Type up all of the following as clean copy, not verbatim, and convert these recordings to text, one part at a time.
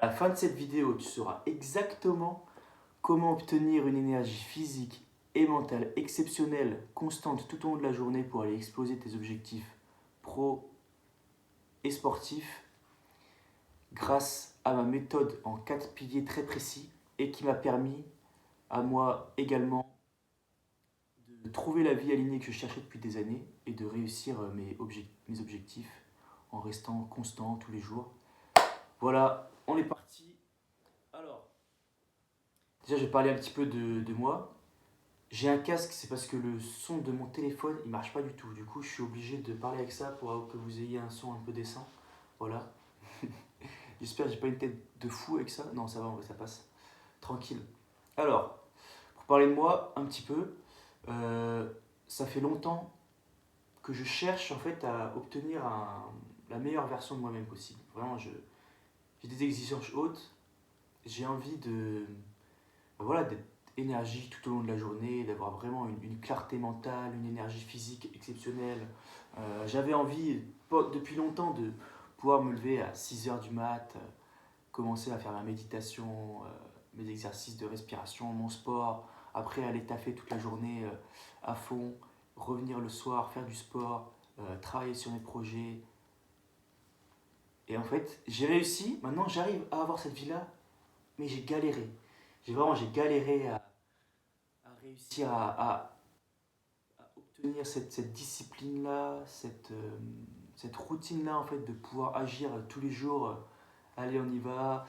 À la fin de cette vidéo, tu sauras exactement comment obtenir une énergie physique et mentale exceptionnelle, constante tout au long de la journée pour aller exploser tes objectifs pro et sportifs grâce à ma méthode en 4 piliers très précis et qui m'a permis à moi également de trouver la vie alignée que je cherchais depuis des années et de réussir mes objectifs en restant constant tous les jours. Voilà, on est parti. Alors, déjà, je vais parler un petit peu de moi. J'ai un casque, c'est parce que le son de mon téléphone, il marche pas du tout. Du coup, je suis obligé de parler avec ça pour que vous ayez un son un peu décent. Voilà. J'espère que j'ai pas une tête de fou avec ça. Non, ça va, en vrai, ça passe. Tranquille. Alors, pour parler de moi un petit peu, euh, ça fait longtemps que je cherche en fait à obtenir la meilleure version de moi-même possible. Vraiment, j'ai des exigences hautes. J'ai envie voilà, d'être énergique tout au long de la journée, d'avoir vraiment une clarté mentale, une énergie physique exceptionnelle. J'avais envie depuis longtemps de pouvoir me lever à 6 heures du mat, commencer à faire ma méditation, mes exercices de respiration, mon sport, après aller taffer toute la journée à fond, revenir le soir, faire du sport, travailler sur mes projets. Et en fait, j'ai réussi, maintenant j'arrive à avoir cette vie-là, mais j'ai galéré. J'ai galéré à réussir à obtenir cette discipline-là, cette routine-là, en fait, de pouvoir agir tous les jours. Allez, on y va,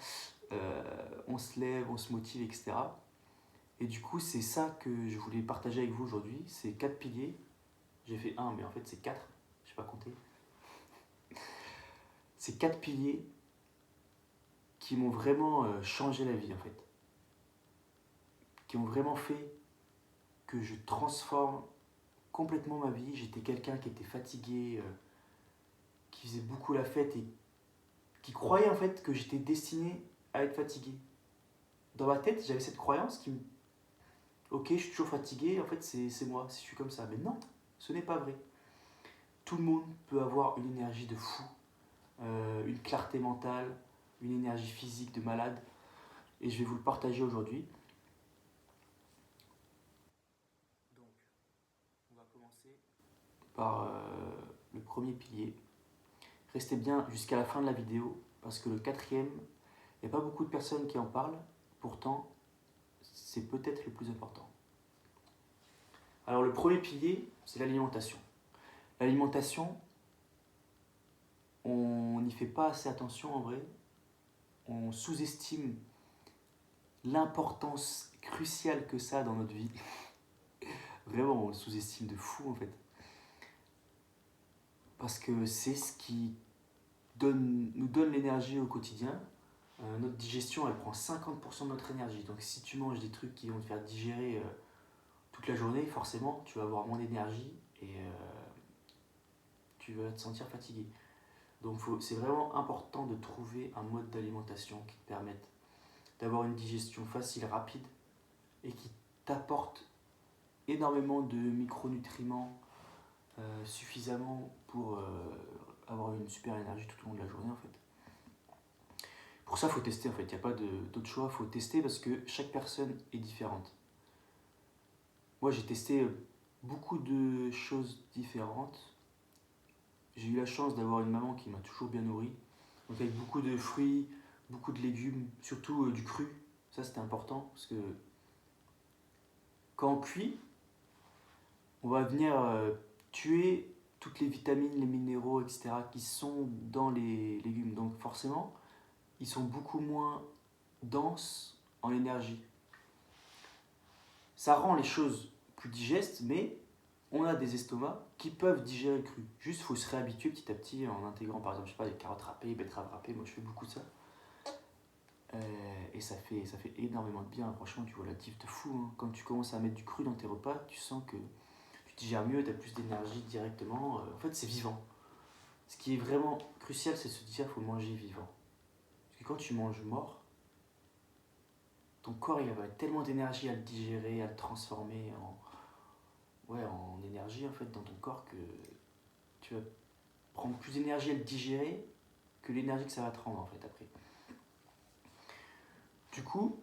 on se lève, on se motive, etc. Et du coup, c'est ça que je voulais partager avec vous aujourd'hui. Ces 4 piliers. J'ai fait un, mais en fait, c'est 4. Je n'ai pas compté. Ces 4 piliers qui m'ont vraiment changé la vie, en fait. Qui ont vraiment fait que je transforme complètement ma vie. J'étais quelqu'un qui était fatigué, qui faisait beaucoup la fête et qui croyait en fait que j'étais destiné à être fatigué. Dans ma tête, j'avais cette croyance qui me... Ok, je suis toujours fatigué, en fait c'est moi, je suis comme ça. Mais non, ce n'est pas vrai. Tout le monde peut avoir une énergie de fou, une clarté mentale, une énergie physique de malade. Et je vais vous le partager aujourd'hui. Donc, on va commencer par le premier pilier. Restez bien jusqu'à la fin de la vidéo, parce que le quatrième, il n'y a pas beaucoup de personnes qui en parlent. Pourtant, c'est peut-être le plus important. Alors le premier pilier, c'est l'alimentation. L'alimentation, on n'y fait pas assez attention en vrai. On sous-estime l'importance cruciale que ça a dans notre vie. Vraiment, on le sous-estime de fou en fait. Parce que c'est ce qui nous donne l'énergie au quotidien. Notre digestion, elle prend 50% de notre énergie. Donc si tu manges des trucs qui vont te faire digérer toute la journée, forcément, tu vas avoir moins d'énergie et tu vas te sentir fatigué. Donc c'est vraiment important de trouver un mode d'alimentation qui te permette d'avoir une digestion facile, rapide et qui t'apporte énormément de micronutriments suffisamment pour avoir une super énergie tout au long de la journée en fait. Pour ça, il faut tester en fait, il n'y a pas d'autre choix, il faut tester parce que chaque personne est différente. Moi j'ai testé beaucoup de choses différentes. J'ai eu la chance d'avoir une maman qui m'a toujours bien nourri, donc avec beaucoup de fruits, beaucoup de légumes, surtout du cru. Ça c'était important parce que quand on cuit, on va venir tuer toutes les vitamines, les minéraux, etc. qui sont dans les légumes. Donc forcément, ils sont beaucoup moins denses en énergie. Ça rend les choses plus digestes, mais on a des estomacs qui peuvent digérer le cru. Juste, il faut se réhabituer petit à petit en intégrant par exemple, je sais pas, des carottes râpées, betteraves râpées. Moi, je fais beaucoup de ça. Et ça fait énormément de bien. Franchement, tu vois la diff de fou. Hein. Quand tu commences à mettre du cru dans tes repas, tu sens que tu digères mieux, tu as plus d'énergie directement. En fait, c'est vivant. Ce qui est vraiment crucial, c'est de se dire qu'il faut manger vivant. Parce que quand tu manges mort, ton corps il va avoir tellement d'énergie à le digérer, à le transformer en énergie en fait dans ton corps que tu vas prendre plus d'énergie à le digérer que l'énergie que ça va te rendre en fait après. Du coup,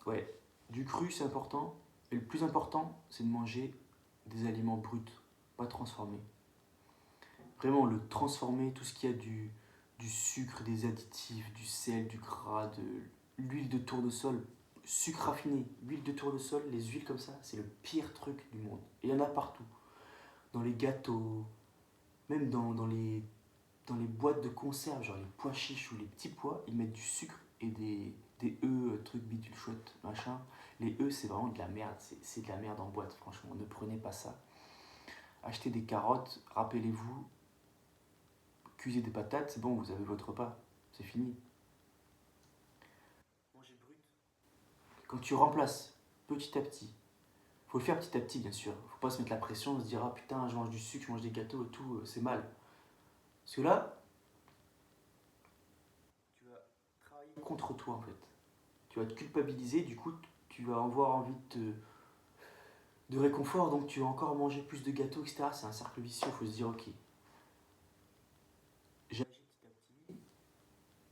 ouais, du cru c'est important. Et le plus important, c'est de manger des aliments bruts, pas transformés. Vraiment, le transformer, tout ce qu'il y a du sucre, des additifs, du sel, du gras, de l'huile de tournesol, sucre raffiné, huile de tournesol, les huiles comme ça, c'est le pire truc du monde. Et il y en a partout. Dans les gâteaux, même dans les boîtes de conserve, genre les pois chiches ou les petits pois, ils mettent du sucre et des œufs, trucs bidule chouette, machin. Les œufs, c'est vraiment de la merde, c'est de la merde en boîte, franchement, ne prenez pas ça. Achetez des carottes, rappelez-vous, cuisez des patates, c'est bon, vous avez votre repas, c'est fini. Manger brut. Quand tu remplaces petit à petit, faut le faire petit à petit bien sûr, faut pas se mettre la pression, se dire ah putain je mange du sucre, je mange des gâteaux et tout, c'est mal. Parce que là, tu vas travailler contre toi en fait. Tu vas te culpabiliser, du coup tu vas avoir envie de réconfort, donc tu vas encore manger plus de gâteaux, etc. C'est un cercle vicieux, il faut se dire ok, j'agis petit à petit,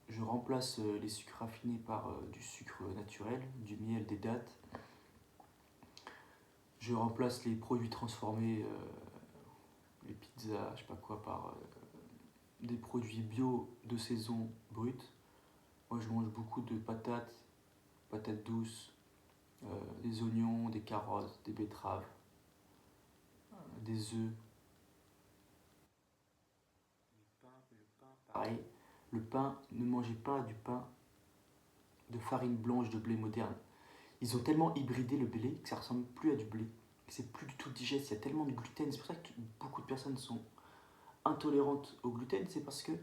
je remplace les sucres raffinés par du sucre naturel, du miel, des dattes. Je remplace les produits transformés, les pizzas, je sais pas quoi, par des produits bio de saison brutes. Moi, je mange beaucoup de patates, patates douces, des oignons, des carottes, des betteraves, des œufs. Pareil, le pain, ne mangez pas du pain de farine blanche de blé moderne. Ils ont tellement hybridé le blé que ça ressemble plus à du blé. C'est plus du tout digeste, il y a tellement de gluten. C'est pour ça que beaucoup de personnes sont intolérantes au gluten, c'est parce que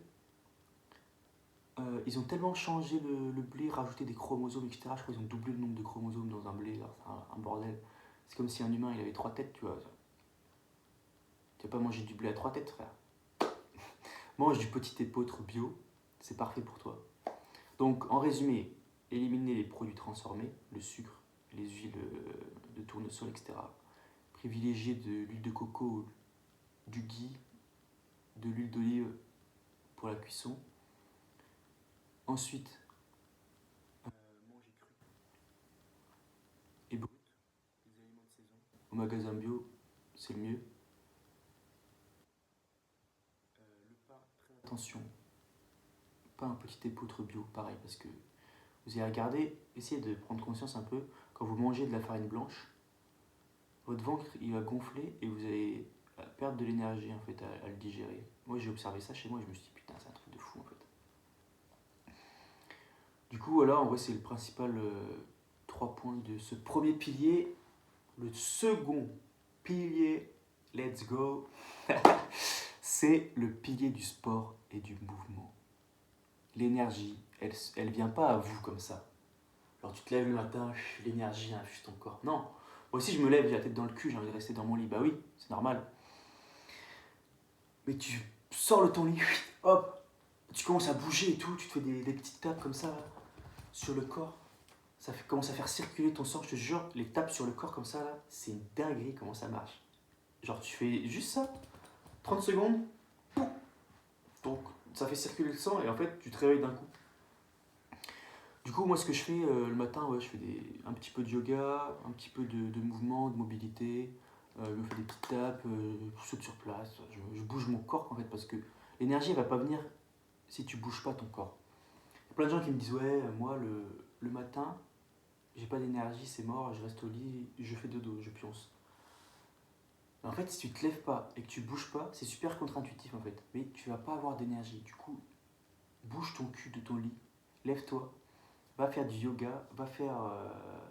ils ont tellement changé le blé, rajouté des chromosomes, etc. Je crois qu'ils ont doublé le nombre de chromosomes dans un blé, c'est un bordel. C'est comme si un humain il avait trois têtes, tu vois. Tu vas pas manger du blé à trois têtes, frère. Mange du petit épeautre bio, c'est parfait pour toi. Donc, en résumé, éliminez les produits transformés, le sucre, les huiles de tournesol, etc. Privilégiez de l'huile de coco, du ghee, de l'huile d'olive pour la cuisson. Ensuite, mangez cru et brut, les aliments de saison. Au magasin bio, c'est le mieux. Le pain, très attention, pas un petit épeautre bio, pareil, parce que vous allez regarder, essayez de prendre conscience un peu, quand vous mangez de la farine blanche, votre ventre il va gonfler et vous allez perdre de l'énergie en fait à le digérer. Moi j'ai observé ça chez moi et je me suis dit putain c'est un truc de fou en fait. Du coup voilà, en vrai c'est le principal 3 points de ce premier pilier. Le second pilier, let's go, c'est le pilier du sport et du mouvement. L'énergie, elle vient pas à vous comme ça. Alors tu te lèves le matin, l'énergie infuse ton corps. Non, moi aussi je me lève, j'ai la tête dans le cul, j'ai envie de rester dans mon lit. Bah oui, c'est normal. Mais tu sors le ton lit, hop, tu commences à bouger et tout, tu te fais des petites tapes comme ça là, sur le corps. Commence à faire circuler ton sang, je te jure, les tapes sur le corps comme ça là, c'est une dinguerie comment ça marche. Genre tu fais juste ça, 30 secondes, pouf, donc ça fait circuler le sang et en fait tu te réveilles d'un coup. Du coup, moi, ce que je fais le matin, ouais, je fais un petit peu de yoga, un petit peu de mouvement, de mobilité. Je me fais des petites tapes, je saute sur place. Je bouge mon corps, en fait, parce que l'énergie, elle va pas venir si tu bouges pas ton corps. Il y a plein de gens qui me disent, ouais, moi, le matin, j'ai pas d'énergie, c'est mort, je reste au lit, je fais dodo, je pionce. En fait, si tu te lèves pas et que tu bouges pas, c'est super contre-intuitif, en fait. Mais tu vas pas avoir d'énergie. Du coup, bouge ton cul de ton lit, lève-toi, va faire du yoga, va faire,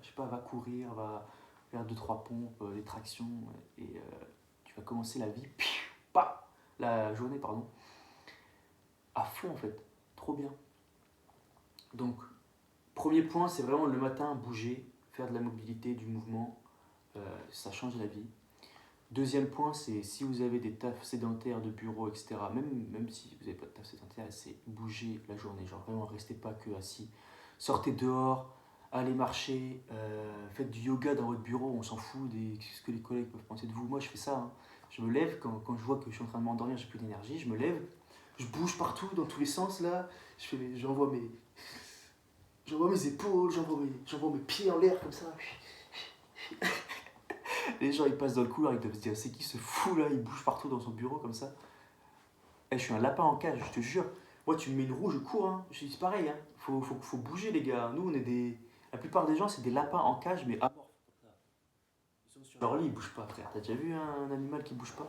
je sais pas, va courir, va faire 2-3 pompes, des tractions, et tu vas commencer la vie, pas la journée, pardon, à fond en fait, trop bien. Donc, premier point, c'est vraiment le matin, bouger, faire de la mobilité, du mouvement, ça change la vie. Deuxième point, c'est si vous avez des tafs sédentaires de bureau, etc., même si vous n'avez pas de taf sédentaire, c'est bouger la journée. Genre vraiment, restez pas que assis. Sortez dehors, allez marcher, faites du yoga dans votre bureau, on s'en fout de ce que les collègues peuvent penser de vous. Moi, je fais ça. Hein. Je me lève, quand je vois que je suis en train de m'endormir, j'ai plus d'énergie, je me lève, je bouge partout, dans tous les sens, là. J'envoie J'envoie mes épaules, j'envoie mes pieds en l'air comme ça. Les gens ils passent dans le couloir, ils doivent se dire c'est qui ce fou là, il bouge partout dans son bureau comme ça. Je suis un lapin en cage, je te jure. Moi tu me mets une roue, je cours, hein. Je dis pareil, hein. Faut bouger les gars. Nous on est des. La plupart des gens c'est des lapins en cage mais amorphes. Ils sont sur leur lit, ils bougent pas frère. T'as déjà vu un animal qui bouge pas?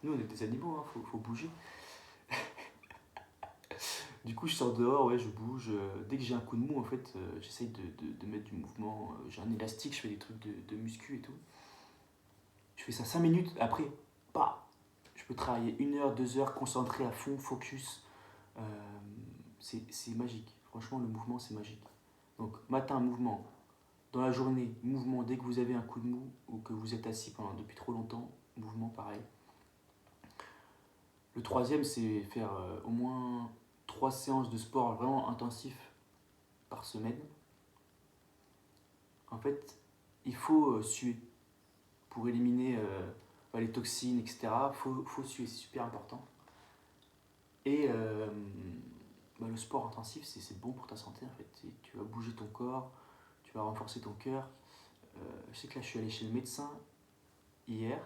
Nous on est des animaux, hein. Faut bouger. Du coup je sors dehors, ouais je bouge. Dès que j'ai un coup de mou en fait, j'essaye de mettre du mouvement. J'ai un élastique, je fais des trucs de muscu et tout. Je fais ça 5 minutes, après, bah, je peux travailler 1 heure, 2 heures, concentré à fond, focus. Euh, c'est magique. Franchement, le mouvement, c'est magique. Donc, matin, mouvement. Dans la journée, mouvement. Dès que vous avez un coup de mou ou que vous êtes assis depuis trop longtemps, mouvement pareil. Le troisième, c'est faire au moins 3 séances de sport vraiment intensif par semaine. En fait, il faut suer pour éliminer les toxines, etc. Faut suer, c'est super important. Et le sport intensif, c'est bon pour ta santé en fait. Tu vas bouger ton corps, tu vas renforcer ton cœur. Je sais que là, je suis allé chez le médecin hier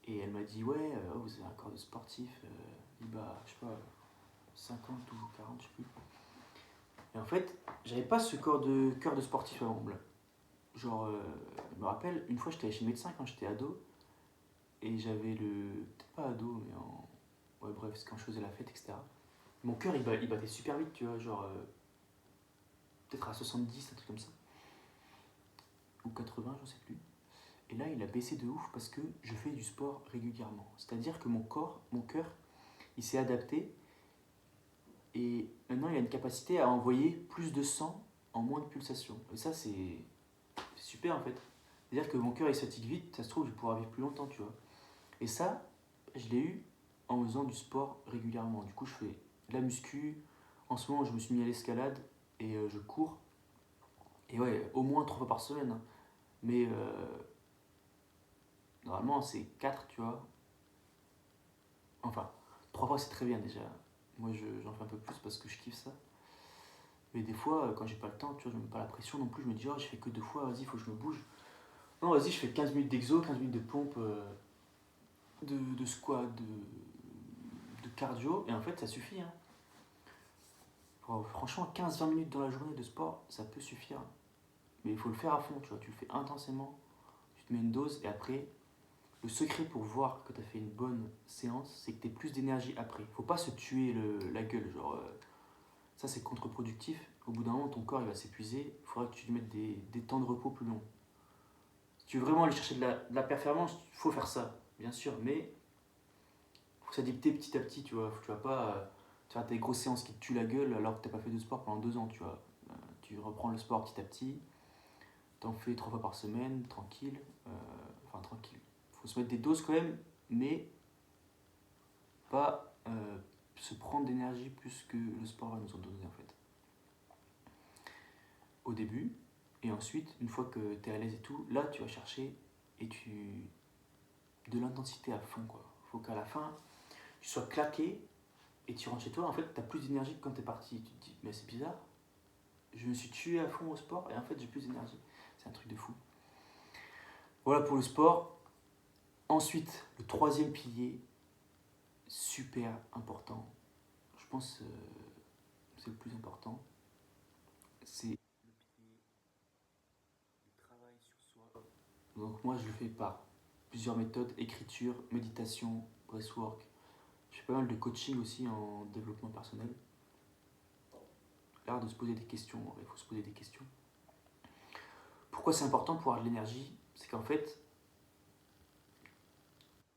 et elle m'a dit ouais, vous avez un corps de sportif. Je sais pas, 50 ou 40, je sais plus. Et en fait, j'avais pas ce cœur de sportif avant. Genre, je me rappelle, une fois j'étais allé chez le médecin quand j'étais ado et j'avais le. Peut-être pas ado, mais en. Ouais, bref, c'est quand je faisais la fête, etc. Mon cœur il battait super vite, tu vois, genre peut-être à 70, un truc comme ça, ou 80, je sais plus. Et là, il a baissé de ouf parce que je fais du sport régulièrement. C'est-à-dire que mon cœur, il s'est adapté et maintenant il a une capacité à envoyer plus de sang en moins de pulsations. Et ça, c'est super en fait. C'est-à-dire que mon cœur il se fatigue vite, ça se trouve, je vais pouvoir vivre plus longtemps, tu vois. Et ça, je l'ai eu en faisant du sport régulièrement. Du coup, je fais de la muscu. En ce moment, je me suis mis à l'escalade et je cours. Et ouais, au moins 3 fois par semaine, hein. Mais normalement, c'est 4, tu vois. Enfin, 3 fois, c'est très bien déjà. Moi, j'en fais un peu plus parce que je kiffe ça. Mais des fois, quand j'ai pas le temps, tu vois, je me mets pas la pression non plus. Je me dis, oh, je fais que 2 fois, vas-y, il faut que je me bouge. Non, vas-y, je fais 15 minutes d'exo, 15 minutes de pompe, de squat, de cardio. Et en fait, ça suffit, hein. Franchement, 15-20 minutes dans la journée de sport, ça peut suffire. Mais il faut le faire à fond, tu vois. Tu le fais intensément, tu te mets une dose et après, le secret pour voir que tu as fait une bonne séance, c'est que tu aies plus d'énergie après. Faut pas se tuer la gueule, genre ça c'est contre-productif. Au bout d'un moment, ton corps il va s'épuiser, il faudra que tu lui mettes des temps de repos plus longs. Si tu veux vraiment aller chercher de la performance, il faut faire ça, bien sûr, mais il faut s'adapter petit à petit, tu vois. Tu vas pas faire tes grosses séances qui te tuent la gueule alors que tu n'as pas fait de sport pendant 2 ans, tu vois. Tu reprends le sport petit à petit, t'en fais 3 fois par semaine, tranquille. Tranquille. Faut se mettre des doses quand même, mais pas se prendre d'énergie plus que le sport va nous en donner en fait. Au début, et ensuite, une fois que tu es à l'aise et tout, là tu vas chercher et de l'intensité à fond quoi. Faut qu'à la fin, tu sois claqué et tu rentres chez toi, en fait, tu as plus d'énergie que quand tu es parti. Tu te dis, mais c'est bizarre, je me suis tué à fond au sport et en fait j'ai plus d'énergie. C'est un truc de fou. Voilà pour le sport. Ensuite, le troisième pilier, super important, je pense c'est le plus important, c'est le pilier du travail sur soi. Donc moi je le fais par plusieurs méthodes, écriture, méditation, breathwork. Je fais pas mal de coaching aussi en développement personnel. L'art de se poser des questions, il faut se poser des questions. Pourquoi c'est important pour avoir de l'énergie? C'est qu'en fait,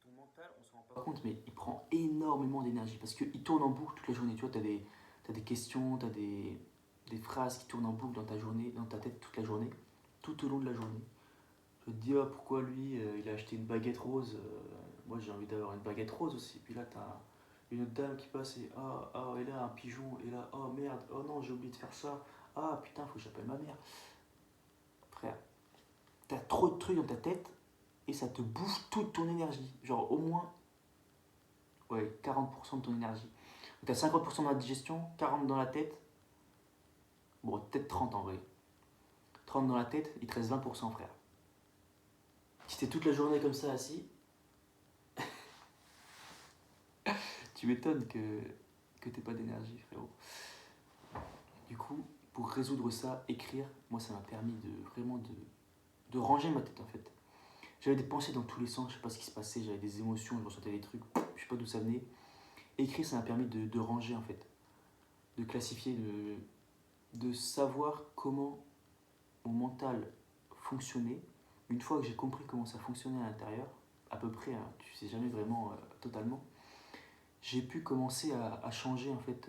ton mental, on se rend pas compte, mais il prend énormément d'énergie parce qu'il tourne en boucle toute la journée. Tu vois, t'as des questions, t'as des phrases qui tournent en boucle dans ta journée, dans ta tête toute la journée, tout au long de la journée. Je te dis, ah, pourquoi lui, il a acheté une baguette rose, moi j'ai envie d'avoir une baguette rose aussi. Puis là, t'as une autre dame qui passe et et là, un pigeon, et là, oh merde, oh non, j'ai oublié de faire ça. Ah putain, faut que j'appelle ma mère. Frère, t'as trop de trucs dans ta tête et ça te bouffe toute ton énergie. Genre au moins 40% de ton énergie. Tu as 50% dans la digestion, 40% dans la tête, Bon, peut-être 30 en vrai. 30 dans la tête, il te reste 20%, frère. Si t'es toute la journée comme ça assis, tu m'étonnes que t'aies pas d'énergie, frérot. Du coup, pour résoudre ça, écrire, moi ça m'a permis de vraiment de ranger ma tête en fait. J'avais des pensées dans tous les sens, je sais pas ce qui se passait, j'avais des émotions, je ressentais des trucs, je sais pas d'où ça venait. Écrire, ça m'a permis de ranger en fait, de classifier, de savoir comment mon mental fonctionnait. Une fois que j'ai compris comment ça fonctionnait à l'intérieur, à peu près, hein, tu sais jamais vraiment totalement, j'ai pu commencer à changer en fait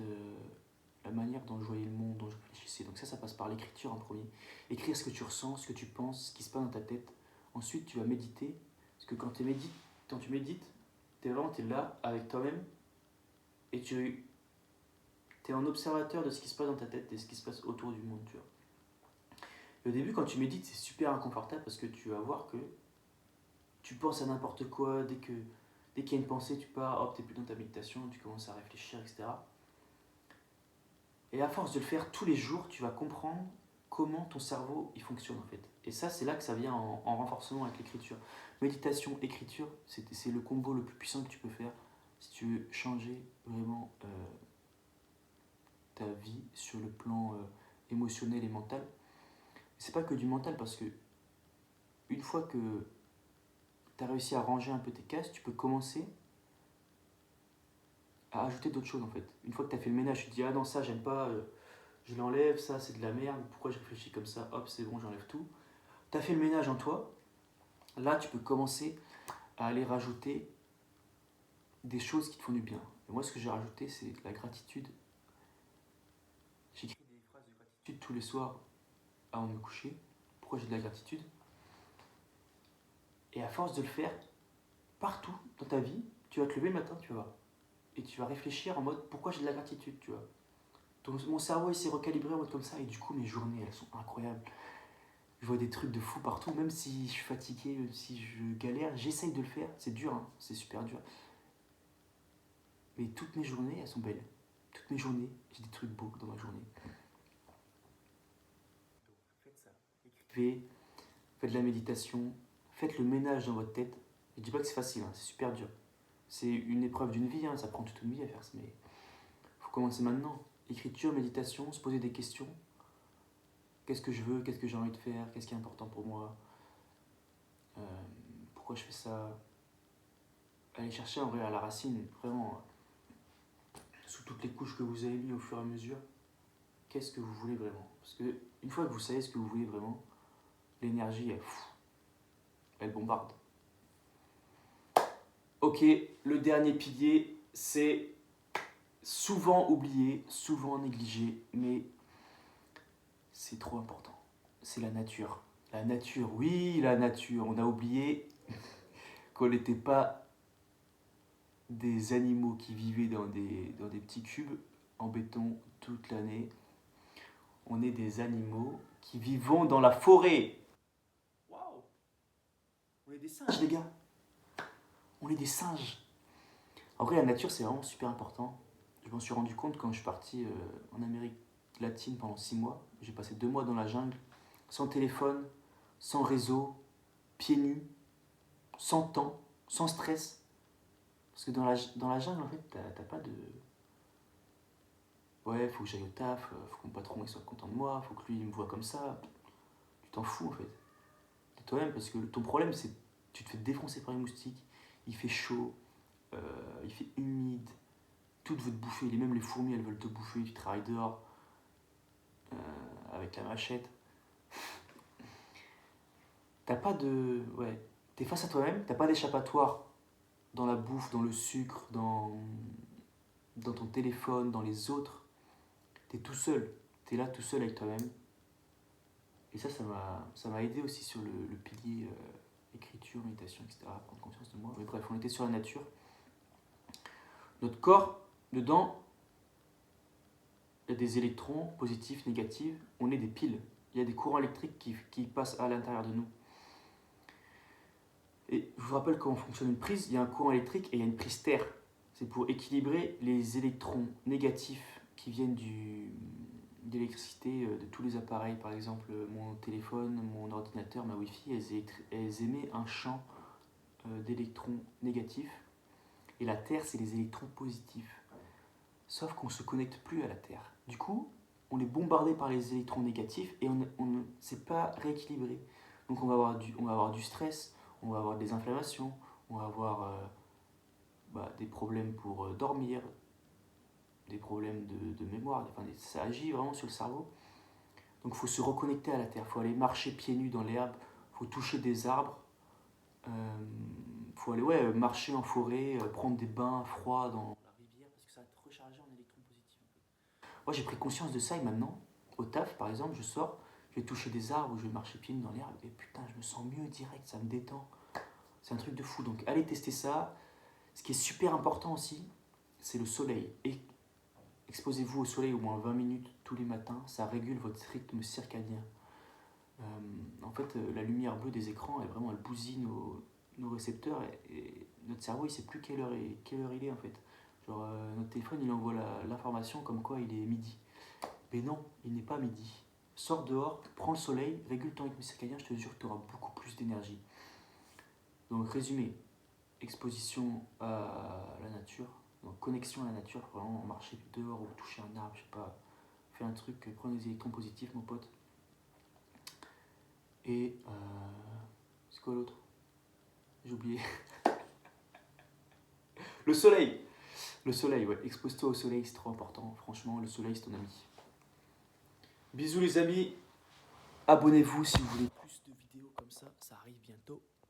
la manière dont je voyais le monde, dont je réfléchissais. Donc ça passe par l'écriture en premier. Écrire ce que tu ressens, ce que tu penses, ce qui se passe dans ta tête. Ensuite, tu vas méditer. Parce que quand tu médites, t'es là avec toi-même et tu es un observateur de ce qui se passe dans ta tête et ce qui se passe autour du monde. Tu vois. Et au début, quand tu médites, c'est super inconfortable parce que tu vas voir que tu penses à n'importe quoi. Dès qu'il y a une pensée, tu pars, hop, t'es plus dans ta méditation, tu commences à réfléchir, etc. Et à force de le faire tous les jours, tu vas comprendre comment ton cerveau il fonctionne en fait. Et ça, c'est là que ça vient en renforcement avec l'écriture. Méditation, écriture, c'est le combo le plus puissant que tu peux faire si tu veux changer vraiment ta vie sur le plan émotionnel et mental. C'est pas que du mental parce que une fois que tu as réussi à ranger un peu tes cases, tu peux commencer à ajouter d'autres choses en fait. Une fois que tu as fait le ménage, tu te dis ah non ça j'aime pas, je l'enlève, ça c'est de la merde, pourquoi je réfléchis comme ça, hop c'est bon j'enlève tout. Tu as fait le ménage en toi, là tu peux commencer à aller rajouter des choses qui te font du bien. Et moi ce que j'ai rajouté c'est la gratitude. J'écris des phrases de gratitude tous les soirs avant de me coucher. Pourquoi j'ai de la gratitude? Et à force de le faire, partout dans ta vie, tu vas te lever le matin, tu vois, et tu vas réfléchir en mode pourquoi j'ai de la gratitude, tu vois. Donc, mon cerveau il s'est recalibré en mode comme ça et du coup mes journées elles sont incroyables. Je vois des trucs de fou partout, même si je suis fatigué, même si je galère, j'essaye de le faire. C'est dur, hein, c'est super dur. Mais toutes mes journées, elles sont belles. Toutes mes journées, j'ai des trucs beaux dans ma journée. Donc, faites ça. Écrivez, faites de la méditation, faites le ménage dans votre tête. Je dis pas que c'est facile, hein, c'est super dur. C'est une épreuve d'une vie, hein, ça prend toute une vie à faire ça, mais il faut commencer maintenant. Écriture, méditation, se poser des questions. Qu'est-ce que je veux, qu'est-ce que j'ai envie de faire, qu'est-ce qui est important pour moi, euh, pourquoi je fais ça. Aller chercher en vrai à la racine, vraiment, sous toutes les couches que vous avez mis au fur et à mesure, qu'est-ce que vous voulez vraiment. Parce que une fois que vous savez ce que vous voulez vraiment, l'énergie, elle bombarde. Ok, le dernier pilier, c'est souvent oublié, souvent négligé, mais c'est trop important. C'est la nature. La nature, oui, la nature. On a oublié qu'on n'était pas des animaux qui vivaient dans des petits cubes en béton toute l'année. On est des animaux qui vivons dans la forêt. Waouh! On est des singes, les gars. On est des singes. En vrai, la nature, c'est vraiment super important. Je m'en suis rendu compte quand je suis parti en Amérique latine pendant 6 mois. J'ai passé 2 mois dans la jungle, sans téléphone, sans réseau, pieds nus, sans temps, sans stress. Parce que dans la jungle, en fait, t'as pas de... Ouais, faut que j'aille au taf, faut que mon patron il soit content de moi, faut que lui il me voit comme ça. Tu t'en fous, en fait. De toi-même, parce que ton problème, c'est que tu te fais défoncer par les moustiques, il fait chaud, il fait humide, tout veut te bouffer, même les fourmis, elles veulent te bouffer, tu travailles dehors avec la machette. T'as pas de... Ouais, t'es face à toi-même, t'as pas d'échappatoire dans la bouffe, dans le sucre, dans ton téléphone, dans les autres. T'es tout seul, t'es là tout seul avec toi-même. Et ça m'a aidé aussi sur le pilier écriture, méditation, etc., prendre conscience de moi. Mais bref, on était sur la nature. Notre corps, dedans, il y a des électrons positifs, négatifs. On est des piles. Il y a des courants électriques qui passent à l'intérieur de nous. Et je vous rappelle comment fonctionne une prise. Il y a un courant électrique et il y a une prise terre. C'est pour équilibrer les électrons négatifs qui viennent d'électricité de tous les appareils, par exemple mon téléphone, mon ordinateur, ma Wi-Fi, elles émettent un champ d'électrons négatifs, et la Terre, c'est les électrons positifs. Sauf qu'on ne se connecte plus à la Terre. Du coup, on est bombardé par les électrons négatifs et c'est pas rééquilibré. Donc on va avoir du stress, on va avoir des inflammations, on va avoir des problèmes pour dormir, des problèmes de mémoire, ça agit vraiment sur le cerveau. Donc il faut se reconnecter à la terre, il faut aller marcher pieds nus dans l'herbe, il faut toucher des arbres, il faut aller marcher en forêt, prendre des bains froids dans la rivière parce que ça va te recharger en électrons positifs. Moi j'ai pris conscience de ça et maintenant, au taf par exemple, je sors, je vais toucher des arbres ou je vais marcher pieds nus dans l'herbe et putain, je me sens mieux direct, ça me détend. C'est un truc de fou, donc allez tester ça. Ce qui est super important aussi, c'est le soleil. Et exposez-vous au soleil au moins 20 minutes tous les matins, ça régule votre rythme circadien. La lumière bleue des écrans, elle bousille nos récepteurs et notre cerveau, il sait plus quelle heure il est en fait. Genre, notre téléphone, il envoie l'information comme quoi il est midi. Mais non, il n'est pas midi. Sors dehors, prends le soleil, régule ton rythme circadien, je te jure que tu auras beaucoup plus d'énergie. Donc, résumé, exposition à la nature, donc connexion à la nature, vraiment marcher dehors ou toucher un arbre, je sais pas, faire un truc, prendre des électrons positifs, mon pote. Et c'est quoi l'autre? J'ai oublié. Le soleil. Le soleil, ouais. Expose-toi au soleil, c'est trop important. Franchement, le soleil, c'est ton ami. Bisous les amis. Abonnez-vous si vous voulez plus de vidéos comme ça. Ça arrive bientôt.